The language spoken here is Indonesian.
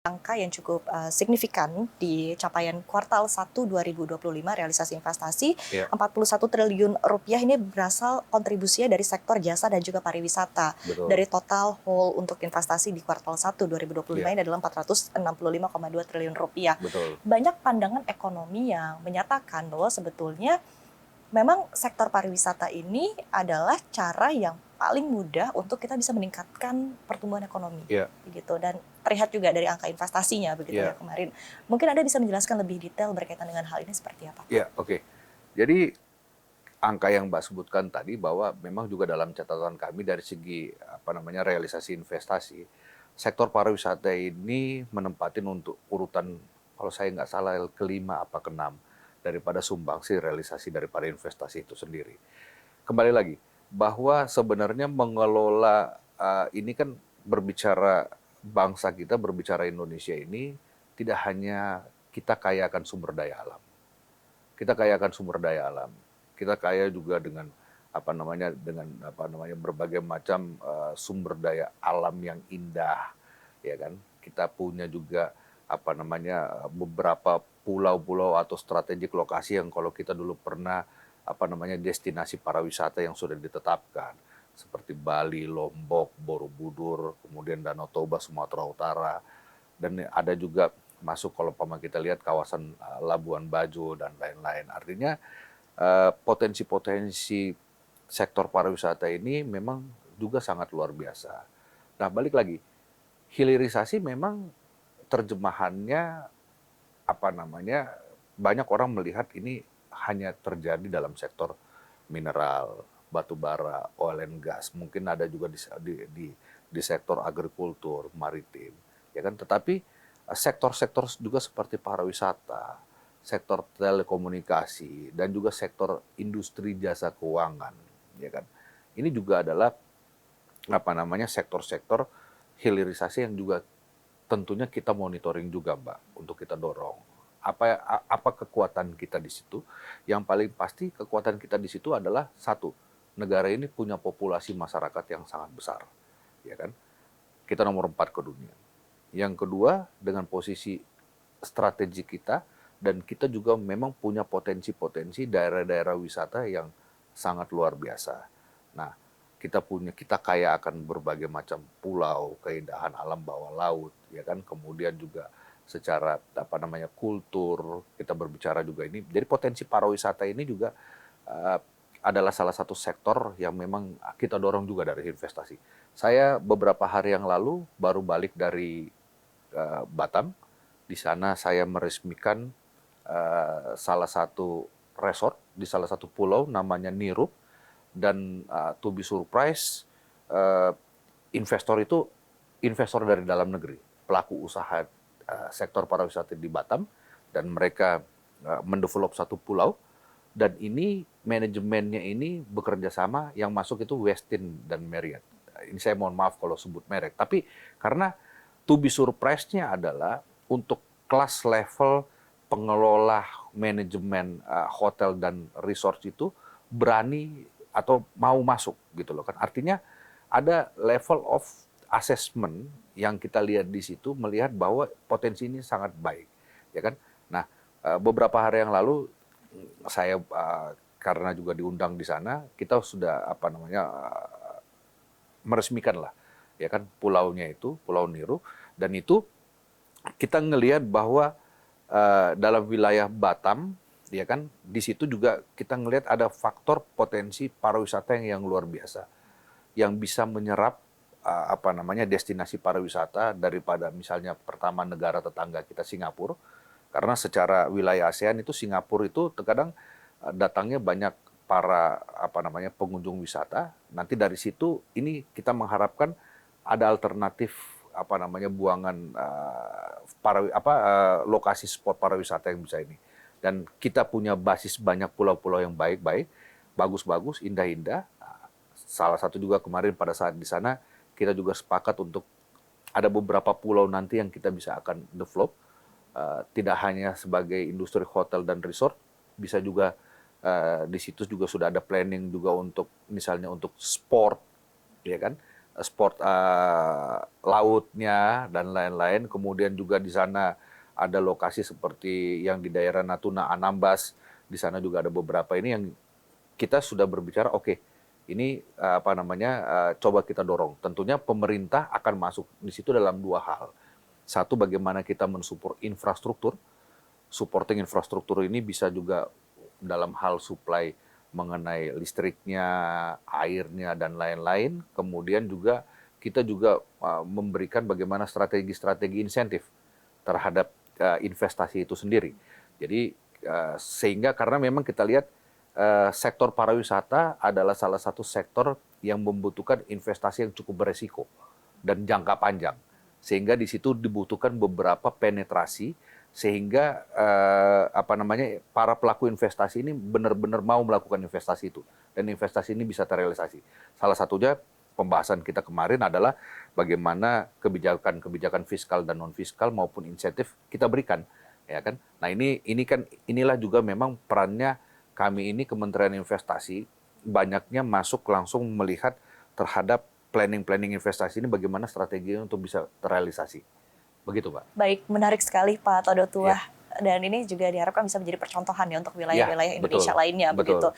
angka yang cukup signifikan di capaian kuartal 1 2025 realisasi investasi Ya, 41 triliun rupiah ini berasal kontribusinya dari sektor jasa dan juga pariwisata. betul. Dari total whole untuk investasi di kuartal 1 2025 Ya, ini adalah 465,2 triliun rupiah. betul. Banyak pandangan ekonomi yang menyatakan bahwa sebetulnya memang sektor pariwisata ini adalah cara yang paling mudah untuk kita bisa meningkatkan pertumbuhan ekonomi, Ya, begitu. Dan terlihat juga dari angka investasinya, begitu ya ya, kemarin. Mungkin Anda bisa menjelaskan lebih detail berkaitan dengan hal ini seperti apa, Pak? ya, oke. Jadi angka yang Mbak sebutkan tadi bahwa memang juga dalam catatan kami dari segi realisasi investasi, sektor pariwisata ini menempatin untuk urutan kalau saya nggak salah kelima apa keenam daripada sumbangsi realisasi daripada investasi itu sendiri. Kembali lagi bahwa sebenarnya mengelola ini kan berbicara bangsa kita, berbicara Indonesia ini tidak hanya kita kaya akan sumber daya alam. Kita kaya akan sumber daya alam. Kita kaya juga dengan berbagai macam sumber daya alam yang indah, ya kan. Kita punya juga beberapa pulau-pulau atau strategik lokasi yang kalau kita dulu pernah destinasi pariwisata yang sudah ditetapkan seperti Bali, Lombok, Borobudur, kemudian Danau Toba, Sumatera Utara, dan ada juga masuk kalau kita lihat kawasan Labuan Bajo dan lain-lain. Artinya potensi-potensi sektor pariwisata ini memang juga sangat luar biasa. Nah, balik lagi, hilirisasi memang terjemahannya banyak orang melihat ini hanya terjadi dalam sektor mineral, batu bara, oil and gas, mungkin ada juga di sektor agrikultur, maritim, ya kan. Tetapi sektor-sektor juga seperti pariwisata, sektor telekomunikasi, dan juga sektor industri jasa keuangan, ya kan. Ini juga adalah sektor-sektor hilirisasi yang juga tentunya kita monitoring juga, Mbak, untuk kita dorong. Apa kekuatan kita di situ? Yang paling pasti kekuatan kita di situ adalah satu, negara ini punya populasi masyarakat yang sangat besar, ya kan? Kita nomor 4 ke dunia. Yang kedua, dengan posisi strategi kita, dan kita juga memang punya potensi-potensi daerah-daerah wisata yang sangat luar biasa. Nah, kita kaya akan berbagai macam pulau, keindahan alam bawah laut, ya kan. Kemudian juga secara kultur, kita berbicara juga ini. Jadi potensi pariwisata ini juga uh, adalah salah satu sektor yang memang kita dorong juga dari investasi. Saya beberapa hari yang lalu baru balik dari Batam. Di sana saya meresmikan salah satu resort di salah satu pulau namanya Nirup, dan to be surprise, uh, investor itu investor dari dalam negeri, pelaku usaha sektor pariwisata di Batam, dan mereka mendevelop satu pulau, dan ini manajemennya ini bekerja sama, yang masuk itu Westin dan Marriott. Ini saya mohon maaf kalau sebut merek, tapi karena to be surprise-nya adalah untuk kelas level pengelola manajemen hotel dan resort itu berani atau mau masuk gitu loh kan. Artinya ada level of assessment yang kita lihat di situ, melihat bahwa potensi ini sangat baik, ya kan. Nah, beberapa hari yang lalu saya karena juga diundang di sana, kita sudah meresmikan lah, ya kan, pulaunya itu Pulau Niru, dan itu kita ngelihat bahwa dalam wilayah Batam, ya kan, di situ juga kita ngelihat ada faktor potensi pariwisata yang luar biasa, yang bisa menyerap destinasi pariwisata daripada misalnya pertama negara tetangga kita Singapura, karena secara wilayah ASEAN itu Singapura itu terkadang datangnya banyak para pengunjung wisata. Nanti dari situ ini kita mengharapkan ada alternatif buangan lokasi spot pariwisata yang bisa ini. Dan kita punya basis banyak pulau-pulau yang baik-baik, bagus-bagus, indah-indah. Salah satu juga kemarin pada saat di sana kita juga sepakat untuk ada beberapa pulau nanti yang kita bisa akan develop, tidak hanya sebagai industri hotel dan resort, bisa juga di situ juga sudah ada planning juga untuk misalnya untuk sport, ya kan. sport lautnya dan lain-lain. Kemudian juga di sana ada lokasi seperti yang di daerah Natuna, Anambas. Di sana juga ada beberapa ini yang kita sudah berbicara, oke, ini coba kita dorong. Tentunya pemerintah akan masuk di situ dalam dua hal. Satu, bagaimana kita mensupport infrastruktur. Supporting infrastruktur ini bisa juga dalam hal supply mengenai listriknya, airnya, dan lain-lain. Kemudian juga kita juga memberikan bagaimana strategi-strategi insentif terhadap investasi itu sendiri. Jadi sehingga karena memang kita lihat sektor pariwisata adalah salah satu sektor yang membutuhkan investasi yang cukup beresiko dan jangka panjang. Sehingga di situ dibutuhkan beberapa penetrasi sehingga para pelaku investasi ini benar-benar mau melakukan investasi itu dan investasi ini bisa terrealisasi. Salah satunya pembahasan kita kemarin adalah bagaimana kebijakan fiskal dan non fiskal maupun insentif kita berikan, ya kan. Nah, inilah juga memang perannya kami ini Kementerian Investasi banyaknya masuk langsung melihat terhadap planning investasi ini bagaimana strateginya untuk bisa terrealisasi. Begitu, Pak. Baik, menarik sekali Pak Todo Tuah. Ya. Dan ini juga diharapkan bisa menjadi percontohan ya untuk wilayah-wilayah Indonesia betul, lainnya betul. begitu.